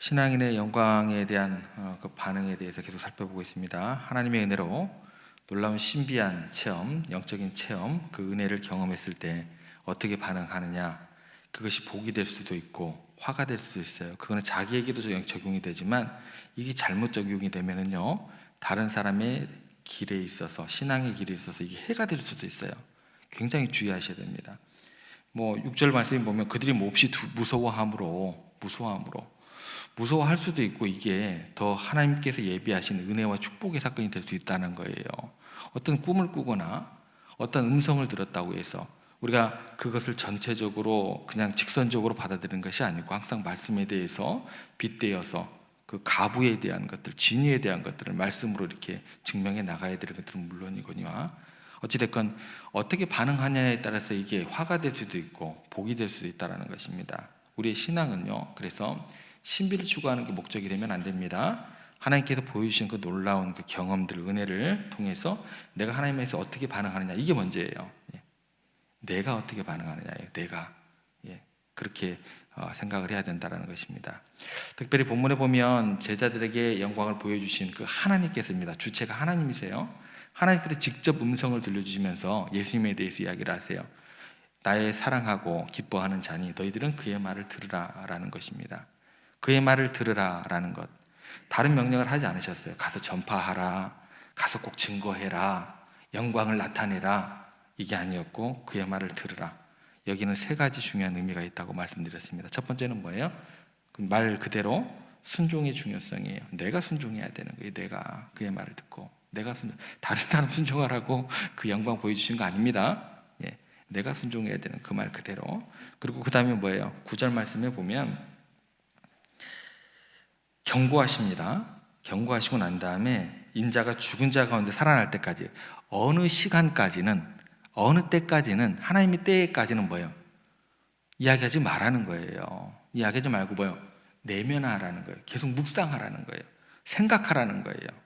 신앙인의 영광에 대한 그 반응에 대해서 계속 살펴보고 있습니다. 하나님의 은혜로 놀라운 신비한 체험, 영적인 체험, 그 은혜를 경험했을 때 어떻게 반응하느냐, 그것이 복이 될 수도 있고 화가 될 수도 있어요. 그거는 자기에게도 적용이 되지만 이게 잘못 적용이 되면은요, 다른 사람의 길에 있어서, 신앙의 길에 있어서 이게 해가 될 수도 있어요. 굉장히 주의하셔야 됩니다. 6절 말씀에 보면 그들이 몹시 무서워할 수도 있고, 이게 더 하나님께서 예비하신 은혜와 축복의 사건이 될 수 있다는 거예요. 어떤 꿈을 꾸거나 어떤 음성을 들었다고 해서 우리가 그것을 전체적으로 그냥 직선적으로 받아들이는 것이 아니고, 항상 말씀에 대해서 빗대어서 그 가부에 대한 것들, 진리에 대한 것들을 말씀으로 이렇게 증명해 나가야 되는 것들은 물론이거니와, 어찌됐건 어떻게 반응하냐에 따라서 이게 화가 될 수도 있고 복이 될 수도 있다는 것입니다. 우리의 신앙은요, 그래서 신비를 추구하는 게 목적이 되면 안 됩니다. 하나님께서 보여주신 그 놀라운 그 경험들, 은혜를 통해서 내가 하나님에서 어떻게 반응하느냐, 이게 문제예요. 내가 어떻게 반응하느냐예요. 내가 그렇게 생각을 해야 된다는 것입니다. 특별히 본문에 보면 제자들에게 영광을 보여주신 그 하나님께서입니다. 주체가 하나님이세요. 하나님께서 직접 음성을 들려주시면서 예수님에 대해서 이야기를 하세요. 나의 사랑하고 기뻐하는 자니 너희들은 그의 말을 들으라 라는 것입니다. 그의 말을 들으라 라는 것, 다른 명령을 하지 않으셨어요. 가서 전파하라, 가서 꼭 증거해라, 영광을 나타내라, 이게 아니었고 그의 말을 들으라. 여기는 세 가지 중요한 의미가 있다고 말씀드렸습니다. 첫 번째는 뭐예요? 말 그대로 순종의 중요성이에요. 내가 순종해야 되는 거예요. 내가 그의 말을 듣고 내가 다른 사람 순종하라고 그 영광 보여주신 거 아닙니다. 내가 순종해야 되는 그 말 그대로. 그리고 그 다음에 뭐예요? 9절 말씀에 보면 경고하십니다. 경고하시고 난 다음에 인자가 죽은 자 가운데 살아날 때까지, 어느 시간까지는, 어느 때까지는, 하나님의 때까지는 뭐예요? 이야기하지 말라는 거예요. 이야기하지 말고 뭐예요? 내면하라는 거예요. 계속 묵상하라는 거예요. 생각하라는 거예요.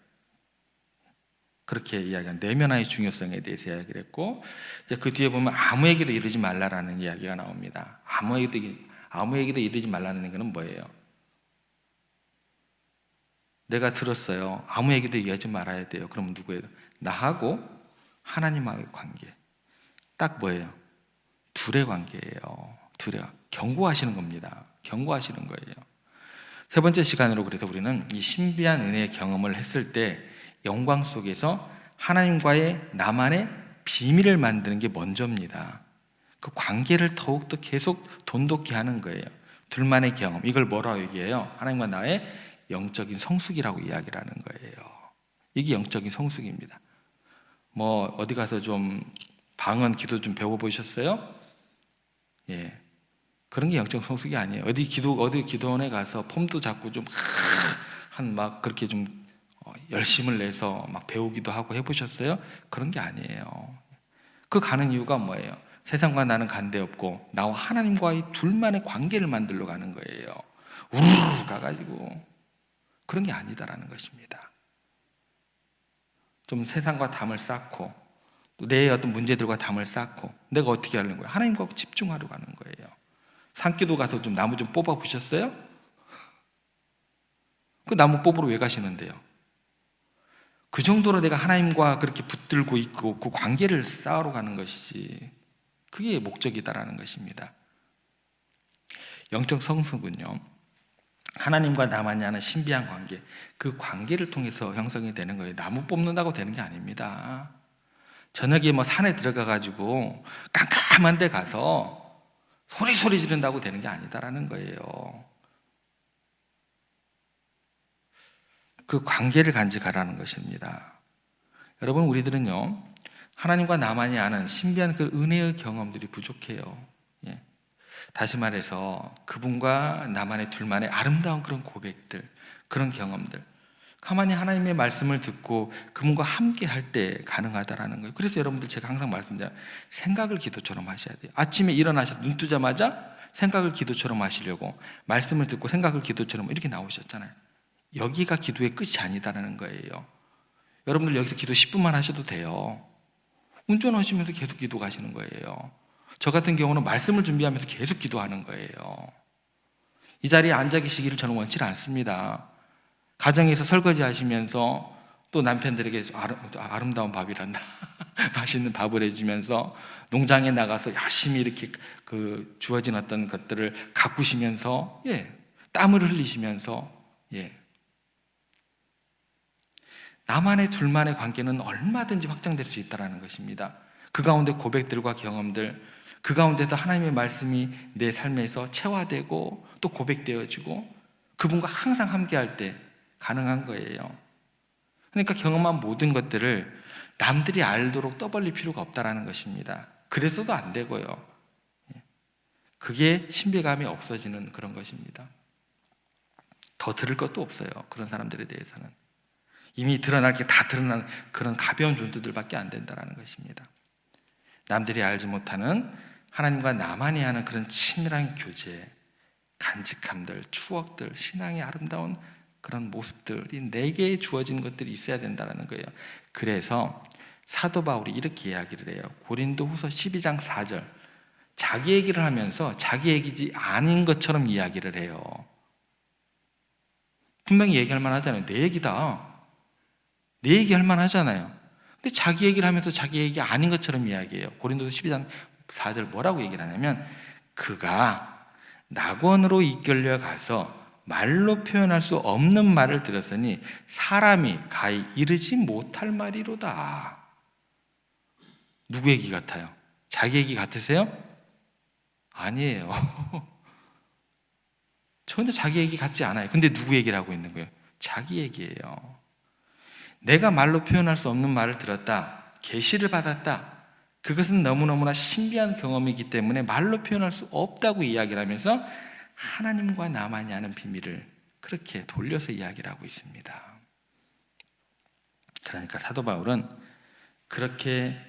그렇게 이야기한 내면화의 중요성에 대해서 이야기를 했고, 이제 그 뒤에 보면 아무에게도 이르지 말라라는 이야기가 나옵니다. 아무에게도 이르지 말라는 거는 뭐예요? 내가 들었어요. 아무에게도 얘기하지 말아야 돼요. 그럼 누구예요? 나하고 하나님과의 관계. 딱 뭐예요? 둘의 관계예요. 경고하시는 겁니다. 경고하시는 거예요. 세 번째 시간으로, 그래서 우리는 이 신비한 은혜의 경험을 했을 때 영광 속에서 하나님과의 나만의 비밀을 만드는 게 먼저입니다. 그 관계를 더욱더 계속 돈독히 하는 거예요. 둘만의 경험, 이걸 뭐라고 얘기해요? 하나님과 나의 영적인 성숙이라고 이야기를 하는 거예요. 이게 영적인 성숙입니다. 어디 가서 좀 방언 기도 좀 배워보셨어요? 그런 게 영적 성숙이 아니에요. 어디 기도원에 가서 폼도 잡고 좀 막 그렇게 좀 열심을 내서 막 배우기도 하고 해보셨어요? 그런 게 아니에요. 그 가는 이유가 뭐예요? 세상과 나는 관계 없고 나와 하나님과의 둘만의 관계를 만들러 가는 거예요. 우르르 가가지고. 그런 게 아니다라는 것입니다. 좀 세상과 담을 쌓고 내 어떤 문제들과 담을 쌓고 내가 어떻게 하는 거예요? 하나님과 집중하러 가는 거예요. 산기도 가서 좀 나무 좀 뽑아 보셨어요? 그 나무 뽑으러 왜 가시는데요? 그 정도로 내가 하나님과 그렇게 붙들고 있고 그 관계를 쌓으러 가는 것이지, 그게 목적이다라는 것입니다. 영적 성숙은요, 하나님과 나만이 하는 신비한 관계, 그 관계를 통해서 형성이 되는 거예요. 나무 뽑는다고 되는 게 아닙니다. 저녁에 산에 들어가가지고 깜깜한 데 가서 소리 지른다고 되는 게 아니다라는 거예요. 그 관계를 간직하라는 것입니다. 여러분, 우리들은요, 하나님과 나만이 아는 신비한 그 은혜의 경험들이 부족해요. 다시 말해서 그분과 나만의 둘만의 아름다운 그런 고백들, 그런 경험들, 가만히 하나님의 말씀을 듣고 그분과 함께 할 때 가능하다라는 거예요. 그래서 여러분들, 제가 항상 말씀드려요. 생각을 기도처럼 하셔야 돼요. 아침에 일어나셔서 눈 뜨자마자 생각을 기도처럼 하시려고 말씀을 듣고 생각을 기도처럼 이렇게 나오셨잖아요. 여기가 기도의 끝이 아니다라는 거예요. 여러분들 여기서 기도 10분만 하셔도 돼요. 운전하시면서 계속 기도 가시는 거예요. 저 같은 경우는 말씀을 준비하면서 계속 기도하는 거예요. 이 자리에 앉아 계시기를 저는 원치 않습니다. 가정에서 설거지 하시면서 또 남편들에게 아름다운 밥이란다 맛있는 밥을 해주면서 농장에 나가서 열심히 이렇게 그 주어진 어떤 것들을 가꾸시면서 땀을 흘리시면서 나만의 둘만의 관계는 얼마든지 확장될 수 있다는 것입니다. 그 가운데 고백들과 경험들, 그 가운데서 하나님의 말씀이 내 삶에서 체화되고 또 고백되어지고 그분과 항상 함께할 때 가능한 거예요. 그러니까 경험한 모든 것들을 남들이 알도록 떠벌릴 필요가 없다는 것입니다. 그래서도 안 되고요. 그게 신비감이 없어지는 그런 것입니다. 더 들을 것도 없어요. 그런 사람들에 대해서는 이미 드러날 게 다 드러난 그런 가벼운 존재들밖에 안 된다는 것입니다. 남들이 알지 못하는 하나님과 나만이 하는 그런 친밀한 교제, 간직함들, 추억들, 신앙의 아름다운 그런 모습들이 내게 주어진 것들이 있어야 된다는 거예요. 그래서 사도 바울이 이렇게 이야기를 해요. 고린도후서 12장 4절, 자기 얘기를 하면서 자기 얘기지 아닌 것처럼 이야기를 해요. 분명히 얘기할 만하잖아요. 내 얘기다, 내 얘기할 만하잖아요. 근데 자기 얘기를 하면서 자기 얘기 아닌 것처럼 이야기해요. 고린도서 12장 4절 뭐라고 얘기를 하냐면, 그가 낙원으로 이끌려 가서 말로 표현할 수 없는 말을 들었으니 사람이 가히 이르지 못할 말이로다. 누구 얘기 같아요? 자기 얘기 같으세요? 아니에요. 전혀 자기 얘기 같지 않아요. 근데 누구 얘기를 하고 있는 거예요? 자기 얘기예요. 내가 말로 표현할 수 없는 말을 들었다, 계시를 받았다, 그것은 너무너무나 신비한 경험이기 때문에 말로 표현할 수 없다고 이야기를 하면서 하나님과 나만이 아는 비밀을 그렇게 돌려서 이야기를 하고 있습니다. 그러니까 사도 바울은 그렇게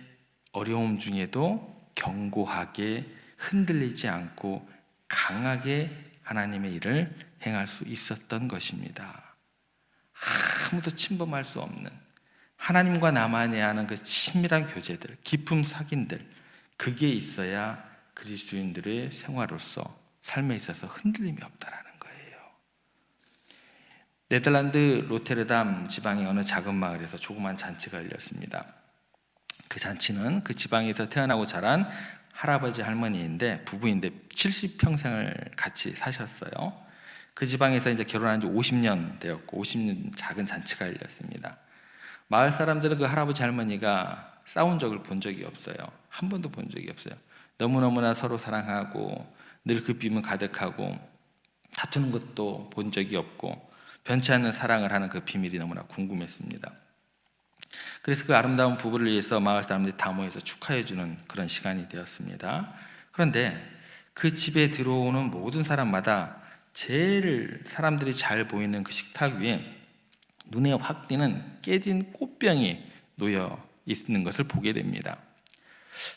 어려움 중에도 견고하게 흔들리지 않고 강하게 하나님의 일을 행할 수 있었던 것입니다. 아무도 침범할 수 없는 하나님과 나만이 하는 그 친밀한 교제들, 깊은 사귐들, 그게 있어야 그리스도인들의 생활로서 삶에 있어서 흔들림이 없다라는 거예요. 네덜란드 로테르담 지방의 어느 작은 마을에서 조그만 잔치가 열렸습니다. 그 잔치는 그 지방에서 태어나고 자란 할아버지 할머니인데 부부인데 70평생을 같이 사셨어요. 그 지방에서 이제 결혼한 지 50년 되었고 50년 작은 잔치가 열렸습니다. 마을 사람들은 그 할아버지 할머니가 싸운 적을 본 적이 없어요. 한 번도 본 적이 없어요. 너무너무나 서로 사랑하고 늘 그 빛은 가득하고 다투는 것도 본 적이 없고 변치 않는 사랑을 하는 그 비밀이 너무나 궁금했습니다. 그래서 그 아름다운 부부를 위해서 마을 사람들이 다 모여서 축하해주는 그런 시간이 되었습니다. 그런데 그 집에 들어오는 모든 사람마다 제일 사람들이 잘 보이는 그 식탁 위에 눈에 확 띄는 깨진 꽃병이 놓여 있는 것을 보게 됩니다.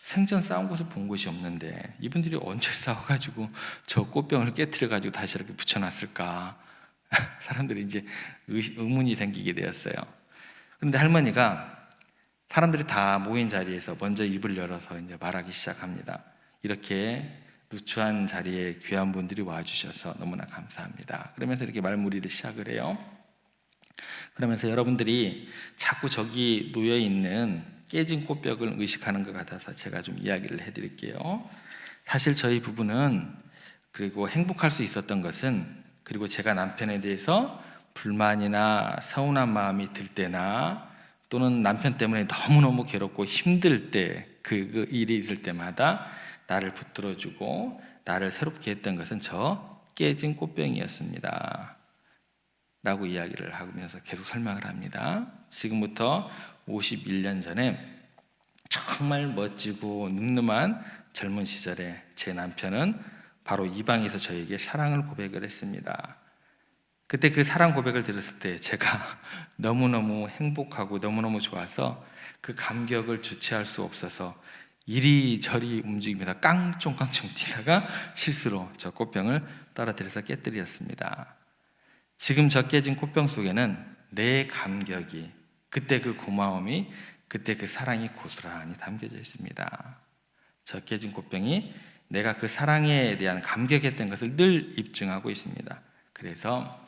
생전 싸운 것을 본 것이 없는데 이분들이 언제 싸워가지고 저 꽃병을 깨트려가지고 다시 이렇게 붙여놨을까? 사람들이 이제 의문이 생기게 되었어요. 그런데 할머니가 사람들이 다 모인 자리에서 먼저 입을 열어서 이제 말하기 시작합니다. 이렇게 누추한 자리에 귀한 분들이 와주셔서 너무나 감사합니다. 그러면서 이렇게 말무리를 시작을 해요. 그러면서 여러분들이 자꾸 저기 놓여있는 깨진 꽃벽을 의식하는 것 같아서 제가 좀 이야기를 해드릴게요. 사실 저희 부부는 그리고 행복할 수 있었던 것은, 그리고 제가 남편에 대해서 불만이나 서운한 마음이 들 때나 또는 남편 때문에 너무너무 괴롭고 힘들 때 그 일이 있을 때마다 나를 붙들어주고 나를 새롭게 했던 것은 저 깨진 꽃병이었습니다 라고 이야기를 하면서 계속 설명을 합니다. 지금부터 51년 전에 정말 멋지고 늠름한 젊은 시절에 제 남편은 바로 이 방에서 저에게 사랑을 고백을 했습니다. 그때 그 사랑 고백을 들었을 때 제가 너무너무 행복하고 너무너무 좋아서 그 감격을 주체할 수 없어서 이리저리 움직이면서 깡총깡총 뛰다가 실수로 저 꽃병을 떨어뜨려서 깨뜨렸습니다. 지금 저 깨진 꽃병 속에는 내 감격이, 그때 그 고마움이, 그때 그 사랑이 고스란히 담겨져 있습니다. 저 깨진 꽃병이 내가 그 사랑에 대한 감격했던 것을 늘 입증하고 있습니다. 그래서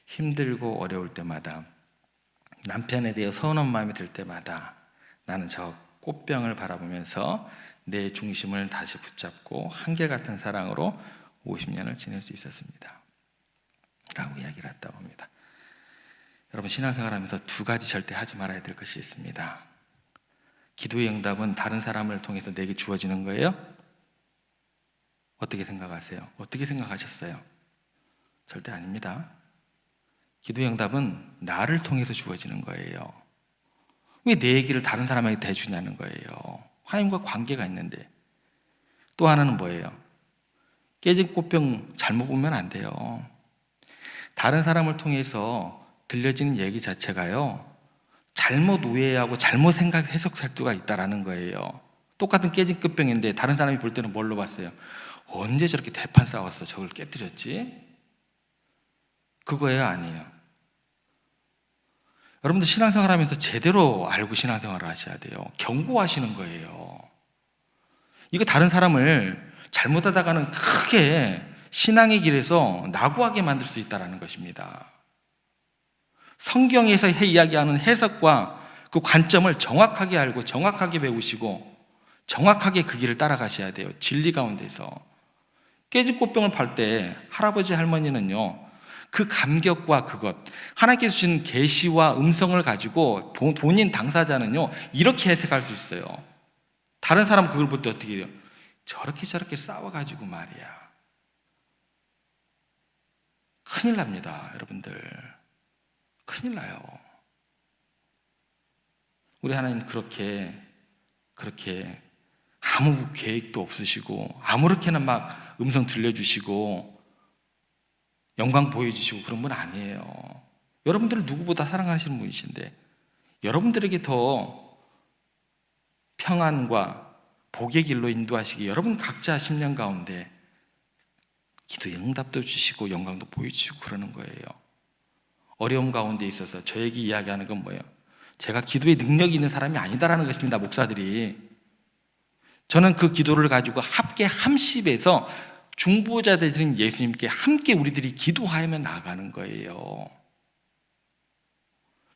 힘들고 어려울 때마다, 남편에 대해 서운한 마음이 들 때마다 나는 저 꽃병을 바라보면서 내 중심을 다시 붙잡고 한결같은 사랑으로 50년을 지낼 수 있었습니다 라고 이야기를 했다고 합니다. 여러분, 신앙생활하면서 두 가지 절대 하지 말아야 될 것이 있습니다. 기도의 응답은 다른 사람을 통해서 내게 주어지는 거예요? 어떻게 생각하세요? 어떻게 생각하셨어요? 절대 아닙니다. 기도의 응답은 나를 통해서 주어지는 거예요. 왜 내 얘기를 다른 사람에게 대주냐는 거예요. 하나님과 관계가 있는데. 또 하나는 뭐예요? 깨진 꽃병 잘못 보면 안 돼요. 다른 사람을 통해서 들려지는 얘기 자체가요, 잘못 오해하고 잘못 해석할 수가 있다는 거예요. 똑같은 깨진 꽃병인데 다른 사람이 볼 때는 뭘로 봤어요? 언제 저렇게 대판 싸웠어? 저걸 깨뜨렸지? 그거예요? 아니에요? 여러분들 신앙생활 하면서 제대로 알고 신앙생활을 하셔야 돼요. 경고하시는 거예요. 이거 다른 사람을 잘못하다가는 크게 신앙의 길에서 낙오하게 만들 수 있다는 것입니다. 성경에서 이야기하는 해석과 그 관점을 정확하게 알고 정확하게 배우시고 정확하게 그 길을 따라가셔야 돼요. 진리 가운데서. 깨진 꽃병을 팔 때 할아버지 할머니는요, 그 감격과 그것, 하나님께서 주신 계시와 음성을 가지고 본인 당사자는요 이렇게 해석할 수 있어요. 다른 사람 그걸 볼 때 어떻게 해요? 저렇게 싸워가지고 말이야. 큰일 납니다, 여러분들. 큰일 나요. 우리 하나님 그렇게 아무 계획도 없으시고 아무렇게나 막 음성 들려주시고 영광 보여주시고 그런 분 아니에요. 여러분들을 누구보다 사랑하시는 분이신데 여러분들에게 더 평안과 복의 길로 인도하시기, 여러분 각자 10년 가운데 기도의 응답도 주시고 영광도 보여주시고 그러는 거예요. 어려움 가운데 있어서 저에게 이야기하는 건 뭐예요? 제가 기도에 능력이 있는 사람이 아니다라는 것입니다. 목사들이. 저는 그 기도를 가지고 합계 함십에서 중보자들인 예수님께 함께 우리들이 기도하며 나아가는 거예요.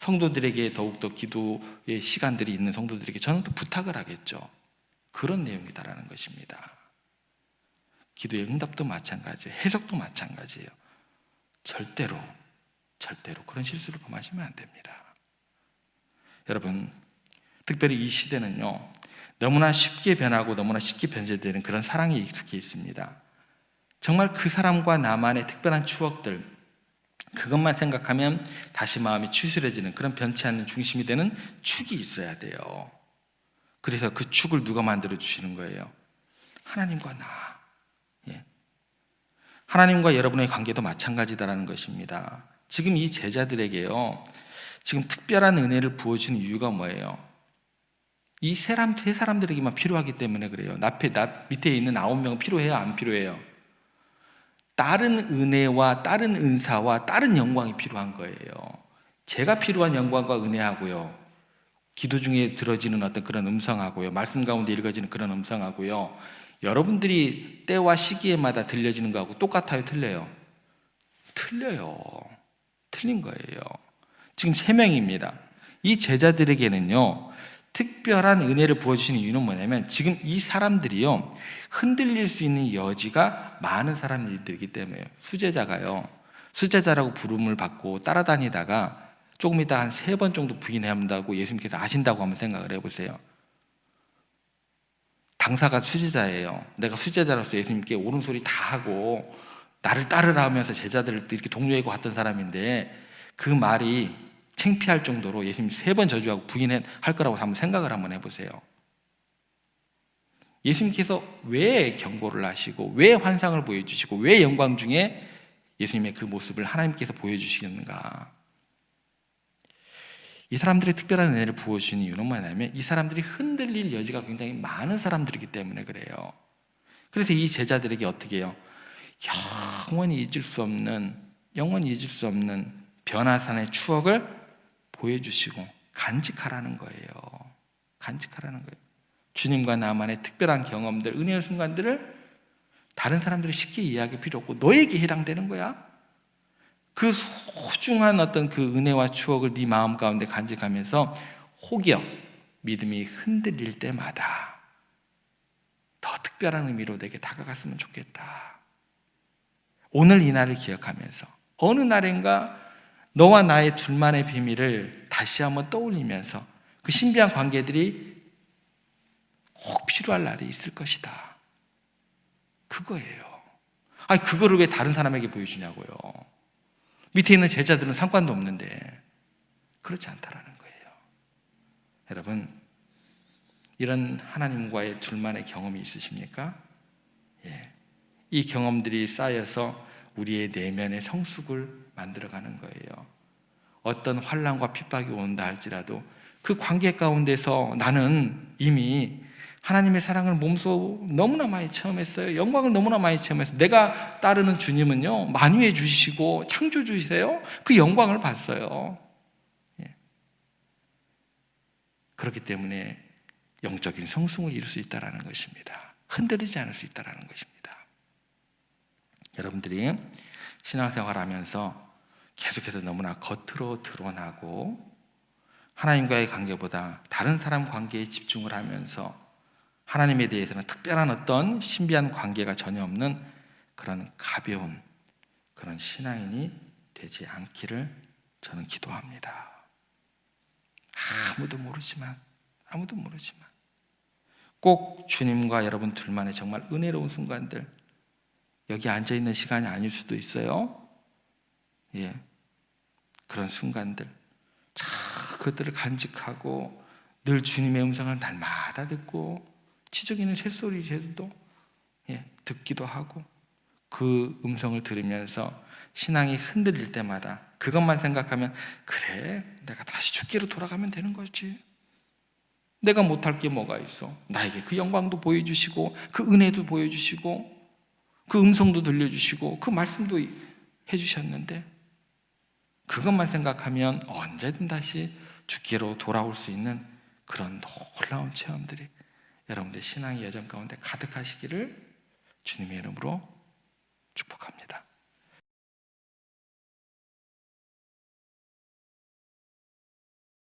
성도들에게 더욱더 기도의 시간들이 있는 성도들에게 저는 또 부탁을 하겠죠. 그런 내용이다라는 것입니다. 기도의 응답도 마찬가지예요. 해석도 마찬가지예요. 절대로 그런 실수를 범하시면 안 됩니다. 여러분, 특별히 이 시대는요, 너무나 쉽게 변하고 너무나 쉽게 변질되는 그런 사랑에 익숙해 있습니다. 정말 그 사람과 나만의 특별한 추억들, 그것만 생각하면 다시 마음이 추스려지는 그런 변치 않는 중심이 되는 축이 있어야 돼요. 그래서 그 축을 누가 만들어 주시는 거예요? 하나님과 나. 예. 하나님과 여러분의 관계도 마찬가지다라는 것입니다. 지금 이 제자들에게요, 지금 특별한 은혜를 부어주는 이유가 뭐예요? 이 세 사람들에게만 필요하기 때문에 그래요. 나 밑에 있는 9명은 필요해요? 안 필요해요? 다른 은혜와 다른 은사와 다른 영광이 필요한 거예요. 제가 필요한 영광과 은혜하고요, 기도 중에 들어지는 어떤 그런 음성하고요, 말씀 가운데 읽어지는 그런 음성하고요, 여러분들이 때와 시기에마다 들려지는 거하고 똑같아요? 틀려요? 틀려요. 틀린 거예요. 지금 3명입니다. 이 제자들에게는요, 특별한 은혜를 부어주시는 이유는 뭐냐면 지금 이 사람들이요, 흔들릴 수 있는 여지가 많은 사람들이기 때문에요. 수제자라고 부름을 받고 따라다니다가 조금 있다 한 3번 정도 부인한다고 예수님께서 아신다고 한번 생각을 해보세요. 당사가 수제자예요. 내가 수제자로서 예수님께 옳은 소리 다 하고 나를 따르라 하면서 제자들을 이렇게 독려하고 갔던 사람인데 그 말이 창피할 정도로 예수님 3번 저주하고 부인할 거라고 한번 생각을 한번 해보세요. 예수님께서 왜 경고를 하시고 왜 환상을 보여주시고 왜 영광 중에 예수님의 그 모습을 하나님께서 보여주시는가? 이 사람들의 특별한 은혜를 부어주시는 이유는 뭐냐면 이 사람들이 흔들릴 여지가 굉장히 많은 사람들이기 때문에 그래요. 그래서 이 제자들에게 어떻게 해요? 영원히 잊을 수 없는 변화산의 추억을 보여주시고 간직하라는 거예요. 간직하라는 거예요. 주님과 나만의 특별한 경험들, 은혜의 순간들을 다른 사람들이 쉽게 이해하기 필요 없고 너에게 해당되는 거야. 그 소중한 어떤 그 은혜와 추억을 네 마음 가운데 간직하면서 혹여 믿음이 흔들릴 때마다 더 특별한 의미로 내게 다가갔으면 좋겠다. 오늘 이 날을 기억하면서 어느 날인가 너와 나의 둘만의 비밀을 다시 한번 떠올리면서 그 신비한 관계들이 꼭 필요할 날이 있을 것이다. 그거예요. 아니, 그거를 왜 다른 사람에게 보여주냐고요. 밑에 있는 제자들은 상관도 없는데 그렇지 않다라는 거예요. 여러분, 이런 하나님과의 둘만의 경험이 있으십니까? 예. 이 경험들이 쌓여서 우리의 내면의 성숙을 만들어가는 거예요. 어떤 환난과 핍박이 온다 할지라도 그 관계 가운데서 나는 이미 하나님의 사랑을 몸소 너무나 많이 체험했어요. 영광을 너무나 많이 체험했어요. 내가 따르는 주님은요, 만유해 주시고 창조주이세요. 그 영광을 봤어요. 예. 그렇기 때문에 영적인 성숙을 이룰 수 있다는 것입니다. 흔들리지 않을 수 있다는 것입니다. 여러분들이 신앙생활하면서 계속해서 너무나 겉으로 드러나고 하나님과의 관계보다 다른 사람 관계에 집중을 하면서 하나님에 대해서는 특별한 어떤 신비한 관계가 전혀 없는 그런 가벼운 그런 신앙인이 되지 않기를 저는 기도합니다. 아무도 모르지만 꼭 주님과 여러분 둘만의 정말 은혜로운 순간들, 여기 앉아있는 시간이 아닐 수도 있어요. 예, 그런 순간들 그것들을 간직하고 늘 주님의 음성을 날마다 듣고 지저귀는 새소리에도 듣기도 하고 그 음성을 들으면서 신앙이 흔들릴 때마다 그것만 생각하면 그래, 내가 다시 주께로 돌아가면 되는 거지. 내가 못할 게 뭐가 있어. 나에게 그 영광도 보여주시고 그 은혜도 보여주시고 그 음성도 들려주시고 그 말씀도 해주셨는데 그것만 생각하면 언제든 다시 주께로 돌아올 수 있는 그런 놀라운 체험들이 여러분들 신앙의 여정 가운데 가득하시기를 주님의 이름으로 축복합니다.